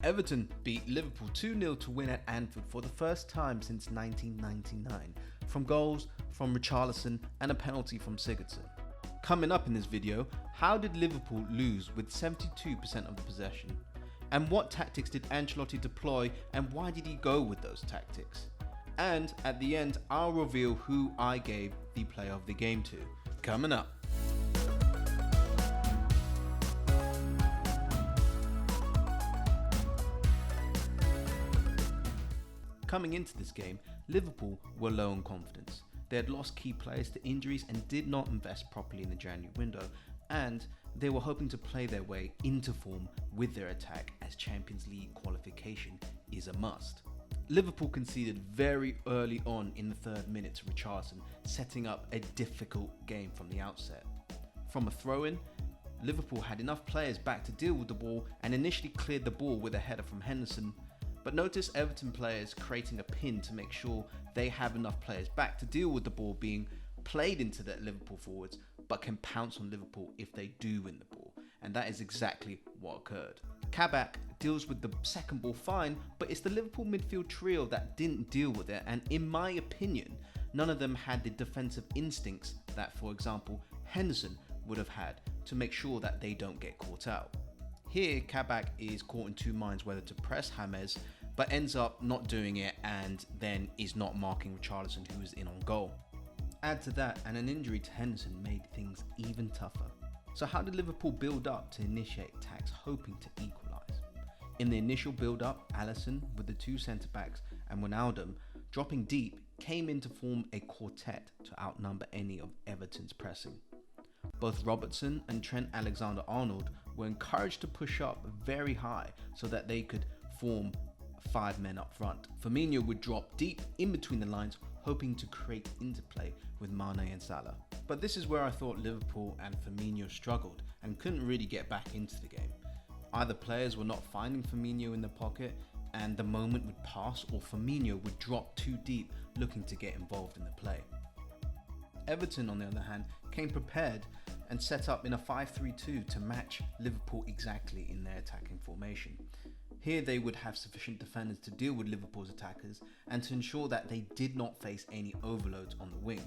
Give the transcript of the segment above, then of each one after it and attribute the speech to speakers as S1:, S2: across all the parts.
S1: Everton beat Liverpool 2-0 to win at Anfield for the first time since 1999, from goals from Richarlison and a penalty from Sigurdsson. Coming up in this video, how did Liverpool lose with 72% of the possession? And what tactics did Ancelotti deploy, and why did he go with those tactics? And at the end, I'll reveal who I gave the player of the game to. Coming up. Coming into this game, Liverpool were low on confidence. They had lost key players to injuries and did not invest properly in the January window, and they were hoping to play their way into form with their attack, as Champions League qualification is a must. Liverpool conceded very early on in the 3rd minute to Richarlison, setting up a difficult game from the outset. From a throw-in, Liverpool had enough players back to deal with the ball and initially cleared the ball with a header from Henderson. But notice Everton players creating a pin to make sure they have enough players back to deal with the ball being played into the Liverpool forwards, but can pounce on Liverpool if they do win the ball. And that is exactly what occurred. Kabak deals with the second ball fine, but it's the Liverpool midfield trio that didn't deal with it, and in my opinion, none of them had the defensive instincts that, for example, Henderson would have had to make sure that they don't get caught out. Here, Kabak is caught in two minds whether to press James, but ends up not doing it and then is not marking Richarlison, who is in on goal. Add to that, and an injury to Henderson made things even tougher. So how did Liverpool build up to initiate attacks hoping to equalise? In the initial build-up, Alisson, with the two centre-backs and Wijnaldum dropping deep, came in to form a quartet to outnumber any of Everton's pressing. Both Robertson and Trent Alexander-Arnold were encouraged to push up very high so that they could form 5 men up front. Firmino would drop deep in between the lines, hoping to create interplay with Mane and Salah. But this is where I thought Liverpool and Firmino struggled and couldn't really get back into the game. Either players were not finding Firmino in the pocket and the moment would pass, or Firmino would drop too deep looking to get involved in the play. Everton, on the other hand, came prepared and set up in a 5-3-2 to match Liverpool exactly in their attacking formation. Here they would have sufficient defenders to deal with Liverpool's attackers and to ensure that they did not face any overloads on the wing.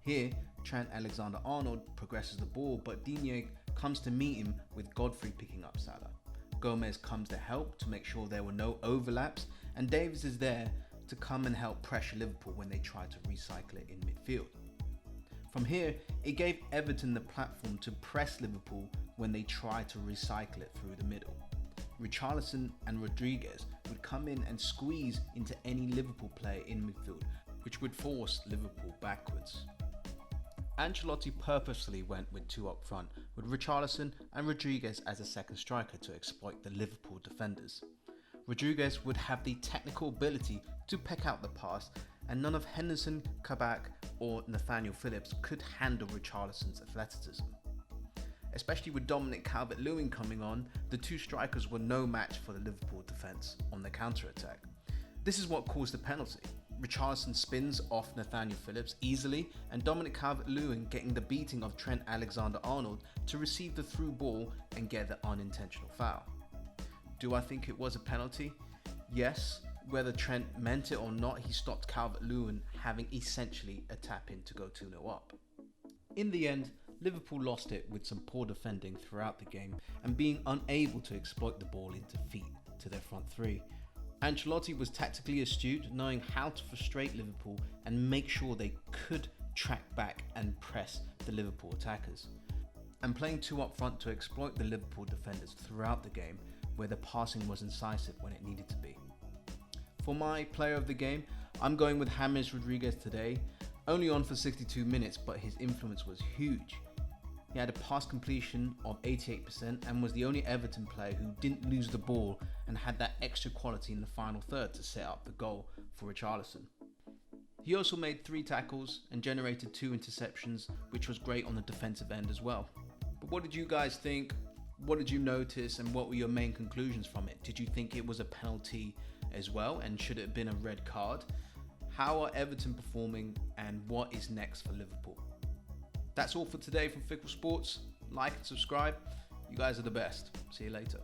S1: Here, Trent Alexander-Arnold progresses the ball, but Digne comes to meet him with Godfrey picking up Salah. Gomez comes to help to make sure there were no overlaps, and Davies is there to come and help pressure Liverpool when they try to recycle it in midfield. From here, it gave Everton the platform to press Liverpool when they tried to recycle it through the middle. Richarlison and Rodriguez would come in and squeeze into any Liverpool player in midfield, which would force Liverpool backwards. Ancelotti purposely went with two up front, with Richarlison and Rodriguez as a second striker to exploit the Liverpool defenders. Rodriguez would have the technical ability to peck out the pass, and none of Henderson, Kabak or Nathaniel Phillips could handle Richarlison's athleticism. Especially with Dominic Calvert-Lewin coming on, the two strikers were no match for the Liverpool defence on the counter-attack. This is what caused the penalty. Richarlison spins off Nathaniel Phillips easily, and Dominic Calvert-Lewin getting the beating of Trent Alexander-Arnold to receive the through ball and get the unintentional foul. Do I think it was a penalty? Yes. Whether Trent meant it or not, he stopped Calvert-Lewin having essentially a tap-in to go 2-0 up. In the end, Liverpool lost it with some poor defending throughout the game and being unable to exploit the ball into feet to their front three. Ancelotti was tactically astute, knowing how to frustrate Liverpool and make sure they could track back and press the Liverpool attackers. And playing two up front to exploit the Liverpool defenders throughout the game, where the passing was incisive when it needed to be. For my player of the game, I'm going with James Rodriguez today. Only on for 62 minutes, but his influence was huge. He had a pass completion of 88% and was the only Everton player who didn't lose the ball and had that extra quality in the final third to set up the goal for Richarlison. He also made 3 tackles and generated 2 interceptions, which was great on the defensive end as well. But what did you guys think? What did you notice, and what were your main conclusions from it? Did you think it was a penalty as well, and should it have been a red card? How are Everton performing, and what is next for Liverpool? That's all for today from Fickle Sports. Like and subscribe. You guys are the best. See you later.